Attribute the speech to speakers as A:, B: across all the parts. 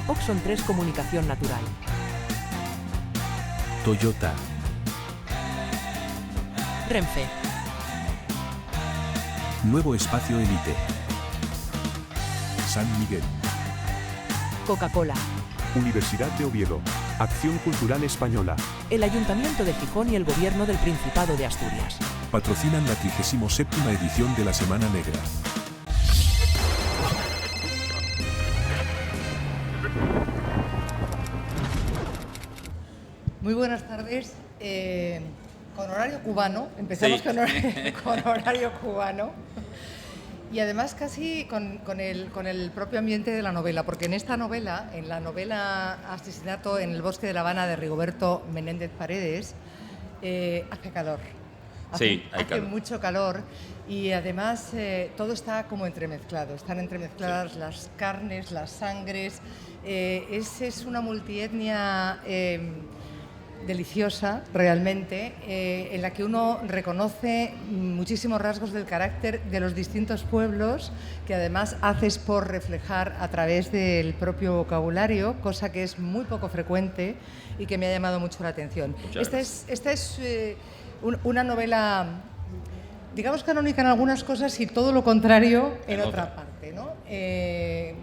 A: Oxon 3 Comunicación Natural.
B: Toyota.
A: Renfe.
B: Nuevo Espacio Elite. San Miguel.
A: Coca-Cola.
C: Universidad de Oviedo. Acción Cultural Española.
A: El Ayuntamiento de Gijón y el Gobierno del Principado de Asturias.
B: Patrocinan la 37ª edición de la Semana Negra.
D: Muy buenas tardes. Con horario cubano, empezamos con horario cubano y además casi con el propio ambiente de la novela, porque en esta novela, en la novela Asesinato en el Bosque de La Habana de Rigoberto Menéndez Paredes, hace calor. Hace mucho calor y además todo está como entremezclado, están entremezcladas las carnes, las sangres, es una multietnia deliciosa realmente, en la que uno reconoce muchísimos rasgos del carácter de los distintos pueblos, que además haces por reflejar a través del propio vocabulario, cosa que es muy poco frecuente y que me ha llamado mucho la atención. Esta es una novela, digamos, canónica en algunas cosas y todo lo contrario en otra parte, ¿no?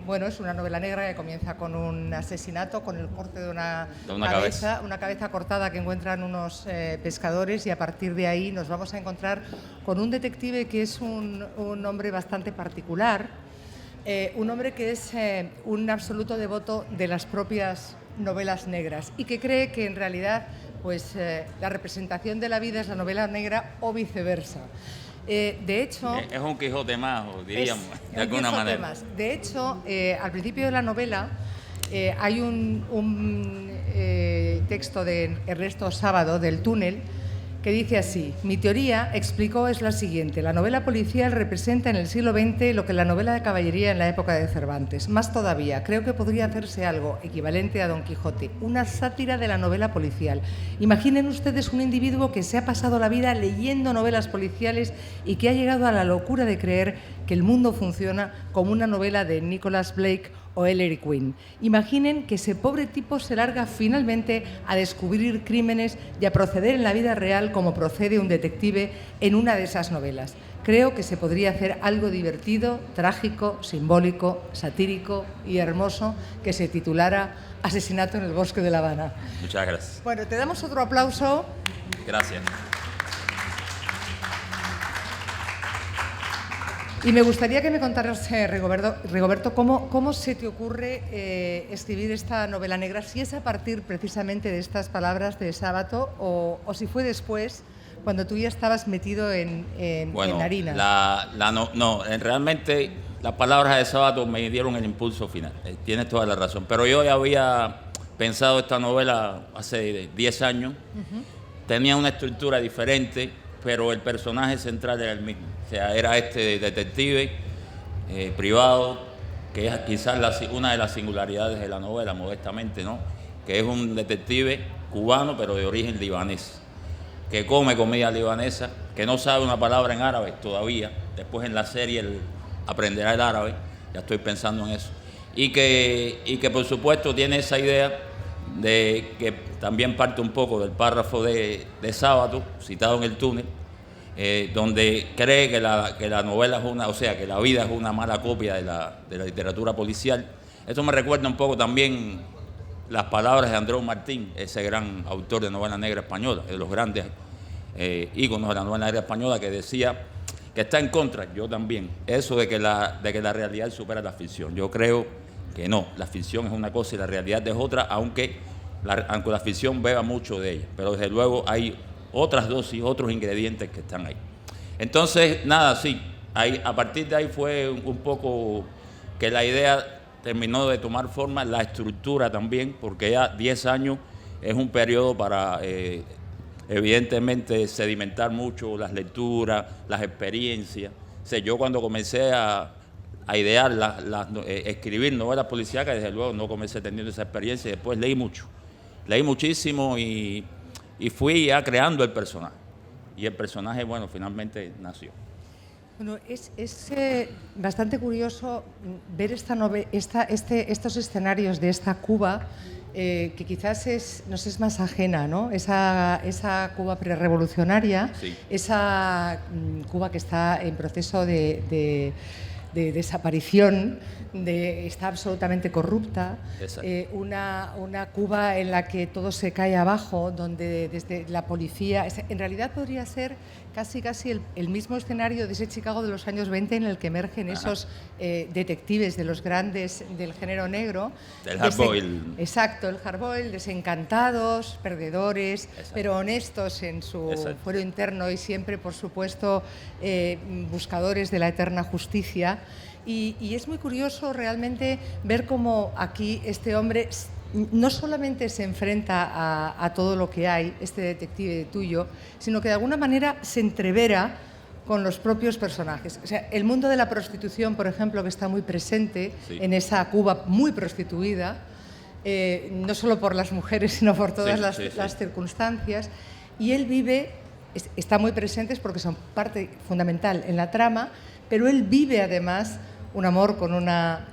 D: Bueno, es una novela negra que comienza con un asesinato, con el corte de una cabeza cortada que encuentran unos pescadores, y a partir de ahí nos vamos a encontrar con un detective que es un hombre bastante particular, un hombre que es un absoluto devoto de las propias novelas negras y que cree que en realidad pues la representación de la vida es la novela negra o viceversa. De hecho,
E: es un Quijote más, diríamos, de alguna manera. Más.
D: De hecho, al principio de la novela hay un texto de Ernesto Sábado, del Túnel, que dice así: mi teoría, explicó, es la siguiente: la novela policial representa en el siglo XX lo que la novela de caballería en la época de Cervantes. Más todavía, creo que podría hacerse algo equivalente a Don Quijote, una sátira de la novela policial. Imaginen ustedes un individuo que se ha pasado la vida leyendo novelas policiales y que ha llegado a la locura de creer que el mundo funciona como una novela de Nicholas Blake o Ellery Queen. Imaginen que ese pobre tipo se larga finalmente a descubrir crímenes y a proceder en la vida real como procede un detective en una de esas novelas. Creo que se podría hacer algo divertido, trágico, simbólico, satírico y hermoso que se titulara Asesinato en el Bosque de La Habana.
E: Muchas gracias.
D: Bueno, te damos otro aplauso.
E: Gracias.
D: Y me gustaría que me contaras, Rigoberto, cómo se te ocurre escribir esta novela negra, si es a partir precisamente de estas palabras de Sábato o si fue después, cuando tú ya estabas metido en harina.
E: Realmente las palabras de Sábato me dieron el impulso final, tienes toda la razón, pero yo ya había pensado esta novela hace 10 años, tenía una estructura diferente, pero el personaje central era el mismo. O sea, era este detective privado, que es quizás una de las singularidades de la novela, modestamente, ¿no? Que es un detective cubano, pero de origen libanés, que come comida libanesa, que no sabe una palabra en árabe todavía. Después en la serie él aprenderá el árabe, ya estoy pensando en eso. Y que por supuesto tiene esa idea de que también parte un poco del párrafo de Sábato, citado en El Túnel, donde cree que la novela es que la vida es una mala copia de la literatura policial. Esto me recuerda un poco también las palabras de Andreu Martín, ese gran autor de novela negra española, de los grandes íconos de la novela negra española, que decía que está en contra, yo también, eso de que la realidad supera la ficción. Yo creo que no, la ficción es una cosa y la realidad es otra, aunque la ficción beba mucho de ella, pero desde luego hay otras dosis, otros ingredientes que están ahí. Entonces, nada, sí, a partir de ahí fue un poco que la idea terminó de tomar forma, la estructura también, porque ya 10 años es un periodo para, evidentemente, sedimentar mucho las lecturas, las experiencias. O sea, yo cuando comencé a idear, escribir novelas policíacas, desde luego no comencé teniendo esa experiencia, y después leí muchísimo y fui ya creando el personaje. Y el personaje, bueno, finalmente nació.
D: Bueno, es bastante curioso ver estos escenarios de esta Cuba, que quizás nos es más ajena, ¿no? Esa Cuba prerevolucionaria,
E: sí.
D: Esa Cuba que está en proceso de desaparición, está absolutamente corrupta, una Cuba en la que todo se cae abajo, donde desde la policía, en realidad podría ser casi el mismo escenario de ese Chicago de los años 20 en el que emergen esos detectives de los grandes del género negro.
E: Del hardboiled.
D: Exacto, el hardboiled, desencantados, perdedores, pero honestos en su fuero interno y siempre, por supuesto, buscadores de la eterna justicia. Y es muy curioso realmente ver cómo aquí este hombre no solamente se enfrenta a todo lo que hay, este detective tuyo, sino que de alguna manera se entrevera con los propios personajes. O sea, el mundo de la prostitución, por ejemplo, que está muy presente en esa Cuba muy prostituida, no solo por las mujeres, sino por todas las circunstancias, y él está muy presente porque son parte fundamental en la trama, pero él vive además un amor con una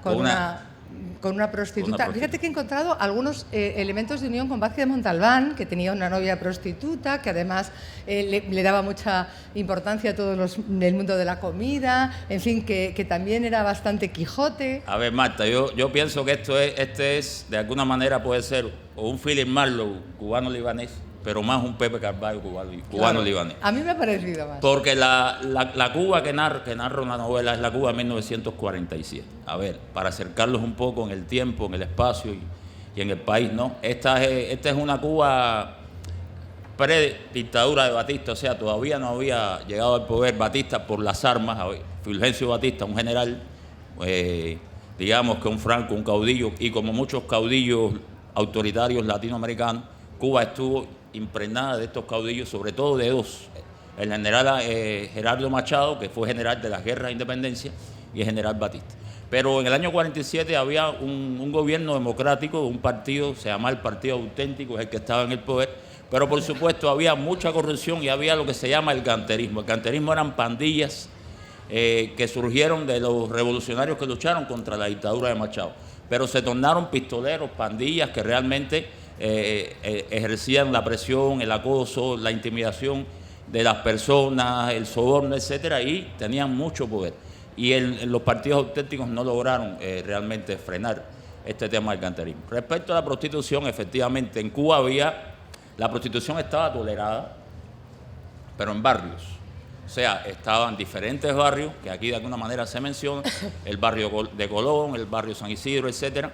D: prostituta. Fíjate que he encontrado algunos elementos de unión con Vázquez de Montalbán, que tenía una novia prostituta, que además le daba mucha importancia a todo el mundo de la comida, en fin, que también era bastante Quijote.
E: A ver, Marta, yo pienso que este es, de alguna manera puede ser o un Philip Marlowe cubano-libanés, pero más un Pepe Carvalho cubano-libanés.
D: A mí me ha parecido más.
E: Porque la Cuba que narra una novela es la Cuba de 1947. A ver, para acercarlos un poco en el tiempo, en el espacio y en el país, ¿no? Esta es una Cuba pre-dictadura de Batista, o sea, todavía no había llegado al poder Batista por las armas. Fulgencio Batista, un general, digamos que un franco, un caudillo, y como muchos caudillos autoritarios latinoamericanos, Cuba estuvo impregnada de estos caudillos, sobre todo de dos: el general Gerardo Machado, que fue general de las guerras de independencia, y el general Batista. Pero en el año 47 había un gobierno democrático, un partido, se llama el Partido Auténtico, es el que estaba en el poder, pero por supuesto había mucha corrupción y había lo que se llama el ganterismo. El ganterismo eran pandillas que surgieron de los revolucionarios que lucharon contra la dictadura de Machado, pero se tornaron pistoleros, pandillas que realmente ejercían la presión, el acoso, la intimidación de las personas, el soborno, etcétera, y tenían mucho poder. Y los partidos auténticos no lograron realmente frenar este tema del ganterismo. Respecto a la prostitución, efectivamente, en Cuba la prostitución estaba tolerada, pero en barrios. O sea, estaban diferentes barrios, que aquí de alguna manera se menciona, el barrio de Colón, el barrio San Isidro, etcétera.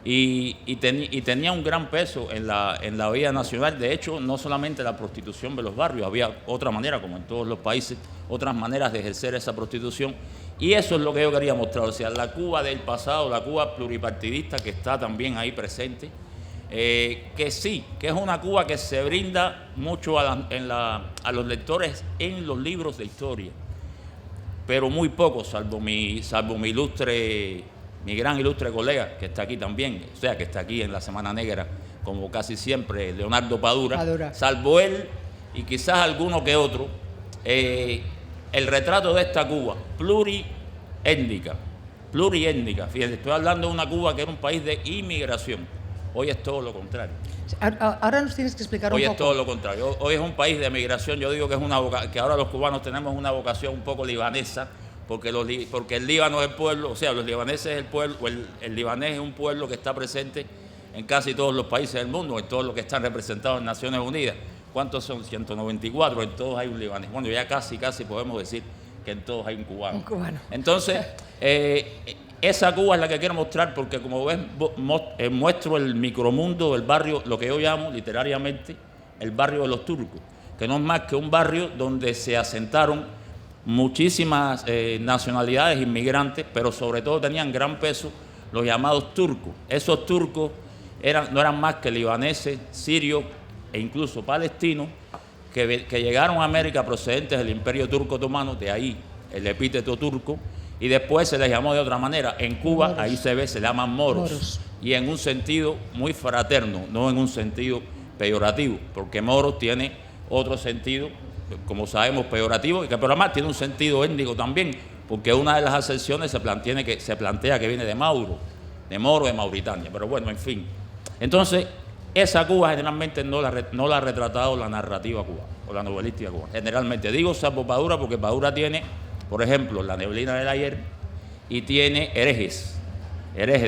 E: Y tenía un gran peso en la vida nacional. De hecho, no solamente la prostitución de los barrios, había otra manera, como en todos los países, otras maneras de ejercer esa prostitución. Y eso es lo que yo quería mostrar, o sea, la Cuba del pasado, la Cuba pluripartidista que está también ahí presente, que sí, que es una Cuba que se brinda mucho a los lectores en los libros de historia, pero muy poco, salvo mi gran ilustre colega, que está aquí también, o sea, que está aquí en la Semana Negra, como casi siempre, Leonardo Padura. Salvo él y quizás alguno que otro, el retrato de esta Cuba, pluriétnica, fíjense, estoy hablando de una Cuba que era un país de inmigración, hoy es todo lo contrario.
D: Ahora nos tienes que explicar un poco.
E: Hoy es todo lo contrario, hoy es un país de migración. Yo digo que que ahora los cubanos tenemos una vocación un poco libanesa, porque el Líbano es el pueblo, o sea, los libaneses es el pueblo, el libanés es un pueblo que está presente en casi todos los países del mundo, en todos los que están representados en Naciones Unidas. ¿Cuántos son? 194, en todos hay un libanés. Bueno, ya casi podemos decir que en todos hay un cubano. Entonces, esa Cuba es la que quiero mostrar, porque como ves, muestro el micromundo del barrio, lo que yo llamo literariamente el barrio de los turcos, que no es más que un barrio donde se asentaron muchísimas nacionalidades inmigrantes, pero sobre todo tenían gran peso los llamados turcos. Esos turcos no eran más que libaneses, sirios e incluso palestinos que llegaron a América procedentes del Imperio Turco Otomano, de ahí el epíteto turco, y después se les llamó de otra manera. En Cuba, moros. Ahí se llaman moros, y en un sentido muy fraterno, no en un sentido peyorativo, porque moros tiene otro sentido como sabemos, peyorativo, y que pero además tiene un sentido étnico también, porque una de las acepciones se plantea que viene de Mauro, de Moro, de Mauritania, pero bueno, en fin. Entonces, esa Cuba generalmente no la ha retratado la narrativa cubana, o la novelística cubana. Generalmente, digo salvo Padura, porque Padura tiene, por ejemplo, La neblina del ayer, y tiene Herejes,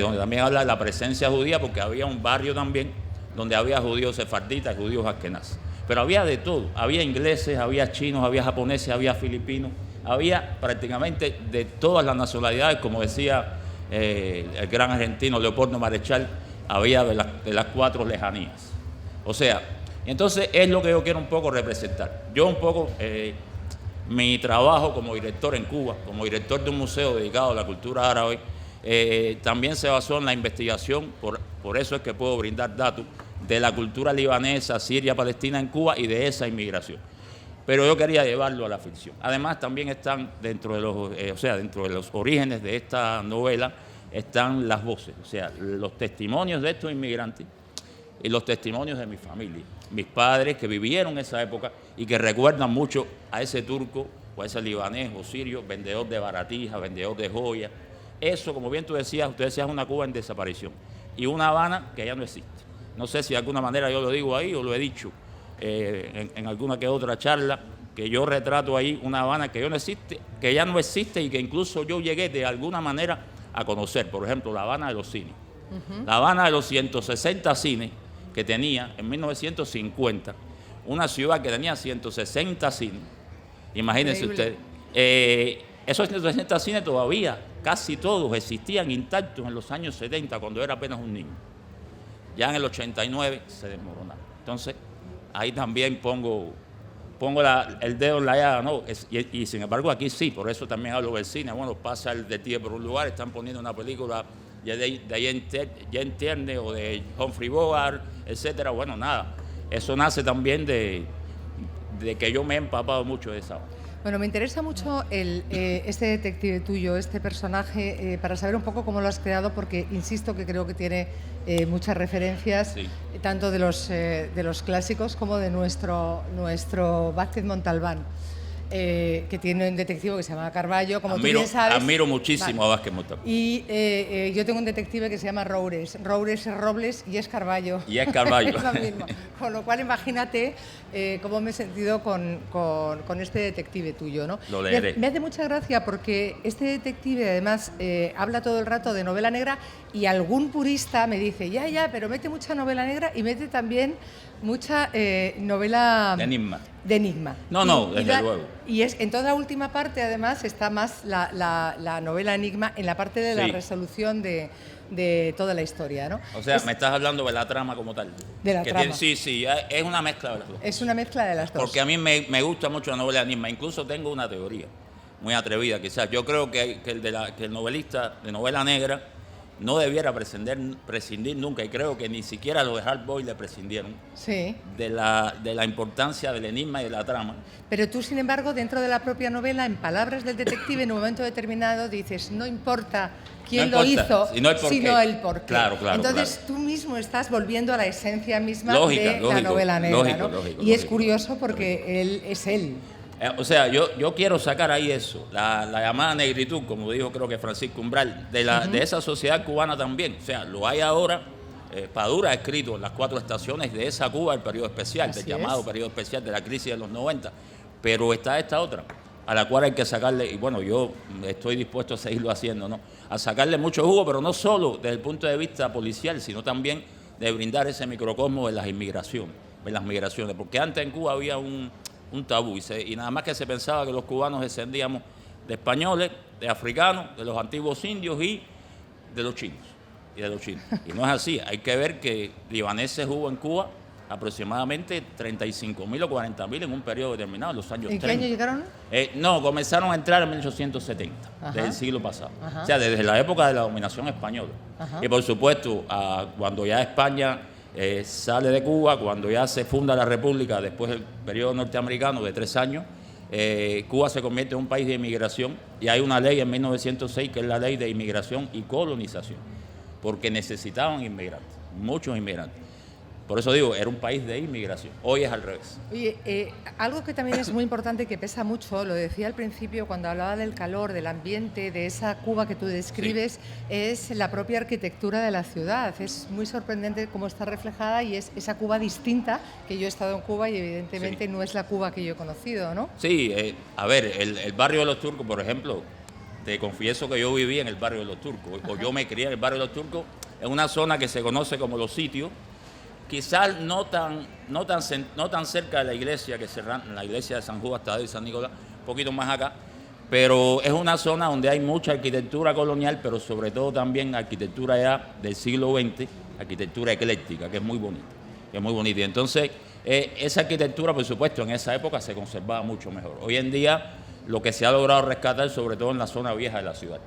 E: donde también habla de la presencia judía, porque había un barrio también donde había judíos sefarditas y judíos askenazes. Pero había de todo, había ingleses, había chinos, había japoneses, había filipinos, había prácticamente de todas las nacionalidades, como decía el gran argentino Leopoldo Marechal, había de las 4 lejanías. O sea, entonces es lo que yo quiero un poco representar. Yo un poco, mi trabajo como director en Cuba, como director de un museo dedicado a la cultura árabe, también se basó en la investigación, por eso es que puedo brindar datos, de la cultura libanesa, siria, palestina en Cuba y de esa inmigración. Pero yo quería llevarlo a la ficción. Además, también están dentro de los orígenes de esta novela, están las voces, o sea, los testimonios de estos inmigrantes y los testimonios de mi familia, mis padres que vivieron esa época y que recuerdan mucho a ese turco o a ese libanés o sirio, vendedor de baratijas, vendedor de joyas. Eso, como bien tú decías una Cuba en desaparición y una Habana que ya no existe. No sé si de alguna manera yo lo digo ahí o lo he dicho en alguna que otra charla, que yo retrato ahí una Habana que ya no existe y que incluso yo llegué de alguna manera a conocer. Por ejemplo, la Habana de los cines. La Habana de los 160 cines que tenía en 1950, una ciudad que tenía 160 cines. Imagínense ustedes. Esos 160 cines todavía, casi todos, existían intactos en los años 70, cuando era apenas un niño. Ya en el 89 se desmoronaron. Entonces, ahí también pongo el dedo en la llaga, ¿no? Y sin embargo aquí sí, por eso también hablo del cine. Bueno, pasa el detective por un lugar, están poniendo una película de Jane Tierney o de Humphrey Bogart, etcétera. Bueno, nada, eso nace también de que yo me he empapado mucho de esa.
D: Bueno, me interesa mucho este detective tuyo, este personaje, para saber un poco cómo lo has creado, porque insisto que creo que tiene muchas referencias, sí, tanto de los clásicos como de nuestro Vázquez Montalbán, que tiene un detective que se llama Carballo, como tú bien sabes.
E: Admiro muchísimo a Vázquez Montalbán.
D: Y yo tengo un detective que se llama Roures. Roures es Robles y es Carballo.
E: Y es Carballo.
D: Es lo mismo. Con lo cual, imagínate cómo me he sentido con este detective tuyo, ¿no?
E: Lo leeré.
D: Me hace mucha gracia porque este detective, además, habla todo el rato de novela negra y algún purista me dice, ya, pero mete mucha novela negra y mete también mucha novela... De enigma.
E: No, desde luego.
D: Y en toda la última parte, además, está más la novela enigma en la parte de la resolución de toda la historia, ¿no?
E: O sea, me estás hablando de la trama como tal.
D: De la trama.
E: Sí, es una mezcla de las dos.
D: Es una mezcla de las dos.
E: Porque a mí me gusta mucho la novela de enigma. Incluso tengo una teoría muy atrevida, quizás. Yo creo que el novelista de novela negra no debiera prescindir nunca, y creo que ni siquiera los de Hard Boiled le prescindieron,
D: sí,
E: de la importancia del enigma y de la trama.
D: Pero tú, sin embargo, dentro de la propia novela, en palabras del detective, en un momento determinado dices, no importa quién lo hizo, sino el por qué.
E: Claro,
D: entonces
E: claro.
D: Tú mismo estás volviendo a la esencia misma
E: Lógica,
D: de la novela negra, ¿no?
E: Lógico,
D: es curioso porque él es él.
E: O sea, yo quiero sacar ahí eso, la llamada negritud, como dijo creo que Francisco Umbral, de esa sociedad cubana también. O sea, lo hay ahora. Padura ha escrito en las 4 estaciones de esa Cuba, el periodo especial, del llamado periodo especial de la crisis de los 90. Pero está esta otra, a la cual hay que sacarle, y bueno, yo estoy dispuesto a seguirlo haciendo, ¿no? A sacarle mucho jugo, pero no solo desde el punto de vista policial, sino también de brindar ese microcosmo de las migraciones. Porque antes en Cuba había un tabú y nada más que se pensaba que los cubanos descendíamos de españoles, de africanos, de los antiguos indios y de los chinos. Y no es así. Hay que ver que libaneses hubo en Cuba aproximadamente 35.000 o 40.000 en un periodo determinado, en los años 30.
D: ¿En qué año llegaron?
E: No, comenzaron a entrar en 1870, del siglo pasado. O sea, desde la época de la dominación española. Y por supuesto, cuando ya España sale de Cuba, cuando ya se funda la República, después del periodo norteamericano de 3 años, Cuba se convierte en un país de inmigración y hay una ley en 1906 que es la Ley de Inmigración y Colonización, porque necesitaban inmigrantes, muchos inmigrantes. Por eso digo, era un país de inmigración. Hoy es al revés.
D: Oye, algo que también es muy importante y que pesa mucho, lo decía al principio cuando hablaba del calor, del ambiente, de esa Cuba que tú describes, es la propia arquitectura de la ciudad. Es muy sorprendente cómo está reflejada y es esa Cuba distinta, que yo he estado en Cuba y evidentemente no es la Cuba que yo he conocido, ¿no?
E: Sí, a ver, el barrio de los Turcos, por ejemplo, te confieso que yo viví en el barrio de los Turcos, o yo me crié en el barrio de los Turcos, en una zona que se conoce como Los Sitios, quizás no tan cerca de la iglesia, la iglesia de San Juan Tadeo y San Nicolás, un poquito más acá, pero es una zona donde hay mucha arquitectura colonial, pero sobre todo también arquitectura ya del siglo XX, arquitectura ecléctica, que es muy bonita, Y entonces, esa arquitectura, por supuesto, en esa época se conservaba mucho mejor. Hoy en día, lo que se ha logrado rescatar, sobre todo en la zona vieja de la ciudad,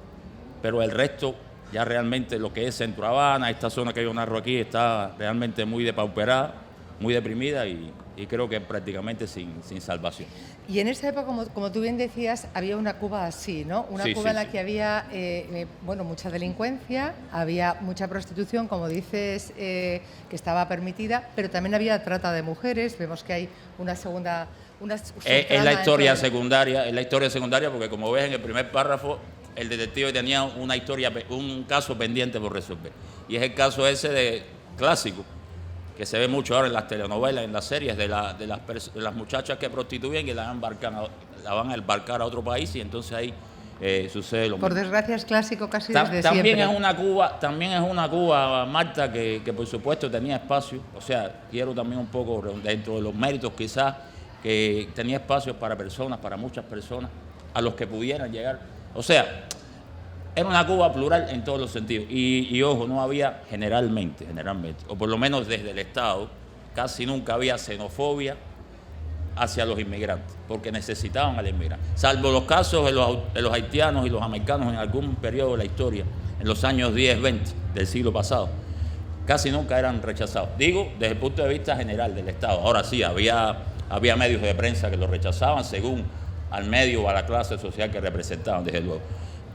E: pero el resto, ya realmente lo que es Centro Habana, esta zona que yo narro aquí, está realmente muy depauperada, muy deprimida y creo que prácticamente sin salvación.
D: Y en esa época, como tú bien decías, había una Cuba así, ¿no? Una Cuba en la que había mucha delincuencia, había mucha prostitución, como dices, que estaba permitida, pero también había trata de mujeres. Vemos que hay una segunda...
E: Es la historia secundaria, porque como ves en el primer párrafo, el detective tenía un caso pendiente por resolver. Y es el caso ese clásico, que se ve mucho ahora en las telenovelas, en las series, de las muchachas que prostituyen y la van a embarcar a otro país y entonces ahí sucede lo mismo.
D: Por desgracia es clásico casi desde
E: también
D: siempre.
E: También es una Cuba, Marta, que por supuesto tenía espacio, o sea, quiero también un poco dentro de los méritos quizás, que tenía espacios para muchas personas, a los que pudieran llegar. O sea, era una Cuba plural en todos los sentidos. Y ojo, no había generalmente, o por lo menos desde el Estado, casi nunca había xenofobia hacia los inmigrantes, porque necesitaban al inmigrante. Salvo los casos de los haitianos y los americanos en algún periodo de la historia, en los años 10, 20 del siglo pasado, casi nunca eran rechazados. Digo, desde el punto de vista general del Estado. Ahora sí, había medios de prensa que los rechazaban según al medio o a la clase social que representaban, desde luego.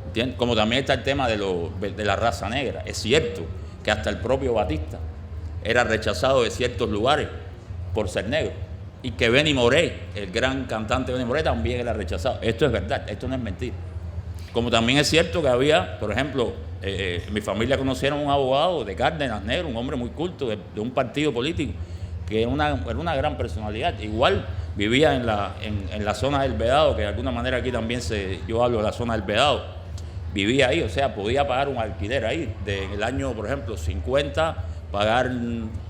E: ¿Entiendes? Como también está el tema de la raza negra. Es cierto que hasta el propio Batista era rechazado de ciertos lugares por ser negro. Y que Benny Moré, el gran cantante Benny Moré, también era rechazado. Esto es verdad, esto no es mentira. Como también es cierto que había, por ejemplo, en mi familia conocieron un abogado de Cárdenas negro, un hombre muy culto de un partido político, que era una gran personalidad. Igual vivía en la zona del Vedado, que de alguna manera aquí también yo hablo de la zona del Vedado. Vivía ahí, o sea, podía pagar un alquiler ahí. El año, por ejemplo, 50, pagar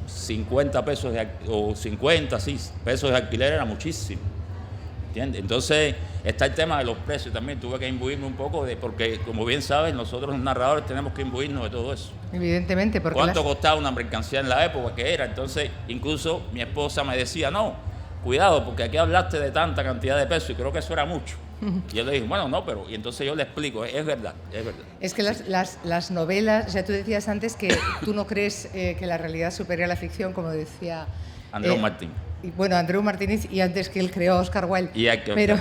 E: 50 pesos pesos de alquiler era muchísimo. ¿Entiendes? Entonces, está el tema de los precios también. Tuve que imbuirme un poco porque, como bien sabes, nosotros los narradores tenemos que imbuirnos de todo eso.
D: Evidentemente, porque
E: ¿cuánto costaba una mercancía en la época que era? Entonces, incluso mi esposa me decía, no, cuidado, porque aquí hablaste de tanta cantidad de pesos y creo que eso era mucho. Y yo le dije, bueno, no, pero... Y entonces yo le explico, es verdad.
D: Es que las novelas, o sea, tú decías antes que tú no crees que la realidad supere a la ficción, como decía...
E: Andreu Martín.
D: Bueno, Andreu Martínez, y antes que él creó Oscar Wilde.
E: Pero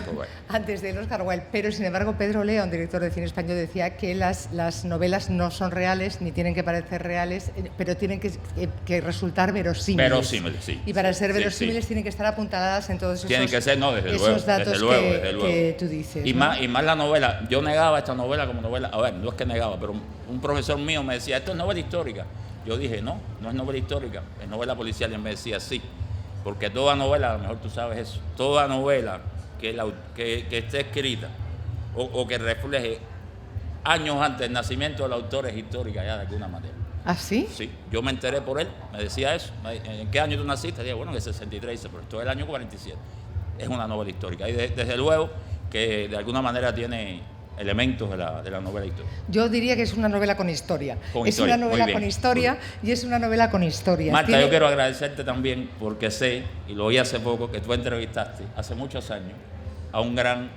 D: antes de él Oscar Wilde. Pero, sin embargo, Pedro León, director de cine español, decía que las novelas no son reales, ni tienen que parecer reales, pero tienen que resultar verosímiles.
E: Verosímiles, sí.
D: Y para ser verosímiles tienen que estar apuntaladas en todos
E: tienen que ser, no, desde luego,
D: datos
E: desde luego.
D: Que tú dices.
E: Y más la novela. Yo negaba esta novela como novela. A ver, no es que negaba, pero un profesor mío me decía, esto es novela histórica. Yo dije, no es novela histórica, es novela policial. Y él me decía, sí. Porque toda novela, a lo mejor tú sabes eso, toda novela que esté escrita o que refleje años antes del nacimiento del autor es histórica ya de alguna manera.
D: ¿Ah, sí?
E: Sí, yo me enteré por él, me decía eso. ¿En qué año tú naciste? Dije, bueno, en el 63, pero esto es el año 47. Es una novela histórica y desde luego que de alguna manera tiene elementos de la novela histórica.
D: Yo diría que es una novela con historia. Una novela con historia y es una novela con historia.
E: Marta, yo quiero agradecerte también porque sé, y lo oí hace poco, que tú entrevistaste hace muchos años a un gran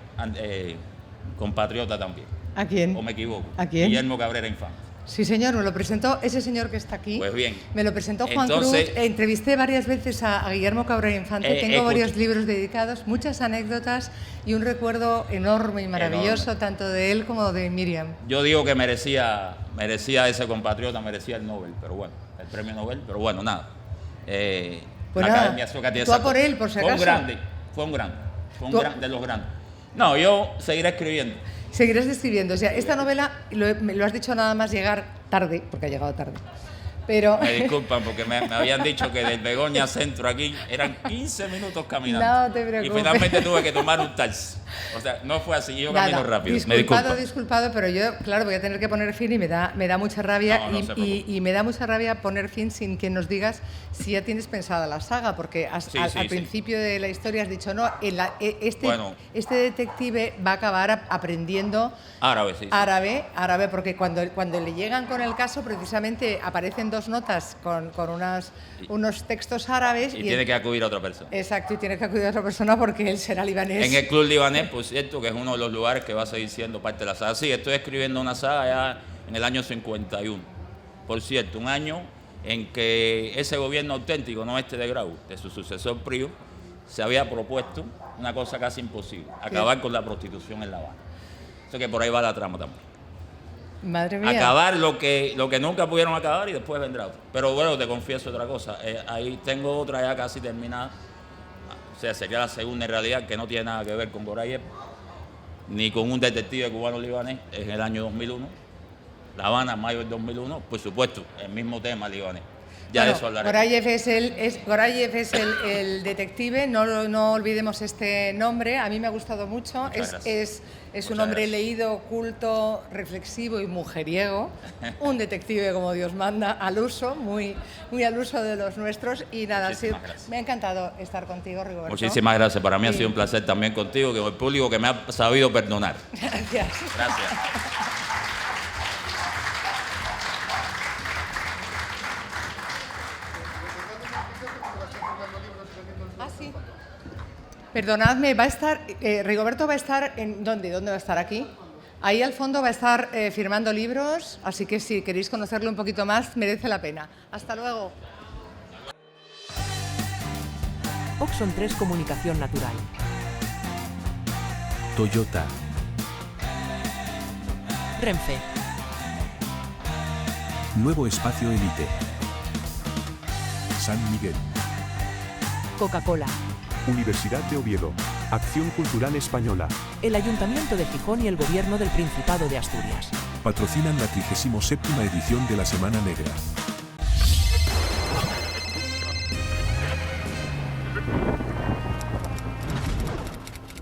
E: compatriota también.
D: ¿A quién?
E: ¿O me equivoco?
D: ¿A quién?
E: Guillermo Cabrera Infante.
D: Sí, señor, me lo presentó ese señor que está aquí.
E: Pues bien.
D: Me lo presentó Juan Cruz. Entrevisté varias veces a Guillermo Cabrera Infante. Tengo varios libros dedicados, muchas anécdotas y un recuerdo enorme y maravilloso, tanto de él como de Miriam.
E: Yo digo que merecía ese compatriota, merecía el Nobel, pero bueno, el premio Nobel, pero bueno, nada.
D: Pues
E: la
D: nada,
E: Academia Sueca tiene
D: tú a
E: esa
D: por
E: cosa.
D: él, por si
E: Fue un
D: acaso.
E: grande, fue un grande de los grandes. No, yo seguiré escribiendo.
D: Seguirás escribiendo. O sea, esta novela, me lo has dicho nada más llegar tarde, porque ha llegado tarde. Pero...
E: Me disculpan porque me habían dicho que del Begoña Centro aquí eran 15 minutos caminando.
D: No te preocupes.
E: Y finalmente tuve que tomar un taxi. O sea, no fue así, yo camino rápido. Me disculpan.
D: Disculpado, pero yo, claro, voy a tener que poner fin y me da mucha rabia.
E: No, no se preocupe.
D: y me da mucha rabia poner fin sin que nos digas si ya tienes pensada la saga, porque al principio de la historia has dicho, no, este detective va a acabar aprendiendo árabe, porque cuando le llegan con el caso, precisamente aparecen 2 notas con unos textos árabes.
E: Y tiene que acudir a otra persona.
D: Exacto, y tiene que acudir a otra persona porque él será libanés.
E: En el Club Libanés, por cierto, que es uno de los lugares que va a seguir siendo parte de la saga. Sí, estoy escribiendo una saga ya en el año 51. Por cierto, un año en que ese gobierno auténtico, no este de Grau, de su sucesor Prío, se había propuesto una cosa casi imposible, acabar con la prostitución en La Habana. Eso que por ahí va la trama también.
D: Madre mía.
E: Acabar lo que nunca pudieron acabar y después vendrá otro. Pero bueno, te confieso otra cosa. Ahí tengo otra ya casi terminada. O sea, sería la segunda en realidad, que no tiene nada que ver con Gorayev, ni con un detective cubano-libanés, en el año 2001. La Habana, mayo del 2001, por supuesto, el mismo tema libanés. Ya de eso hablaré.
D: Gorayev es el detective, no olvidemos este nombre, a mí me ha gustado mucho. Es un hombre leído, culto, reflexivo y mujeriego, un detective como Dios manda, al uso, muy al uso de los nuestros. Y nada, me ha encantado estar contigo, Rigoberto.
E: Muchísimas gracias, para mí ha sido un placer también contigo, con el público que me ha sabido perdonar.
D: Gracias.
E: Gracias.
D: Perdonadme, va a estar, Rigoberto va a estar en ¿dónde va a estar? Aquí. Ahí al fondo va a estar firmando libros, así que si queréis conocerlo un poquito más, merece la pena. Hasta luego.
A: Oxon 3 Comunicación Natural.
B: Toyota.
A: Renfe.
B: Nuevo Espacio Elite. San Miguel.
A: Coca-Cola.
C: Universidad de Oviedo. Acción Cultural Española.
A: El Ayuntamiento de Gijón y el Gobierno del Principado de Asturias.
B: Patrocinan la 37ª edición de la Semana Negra.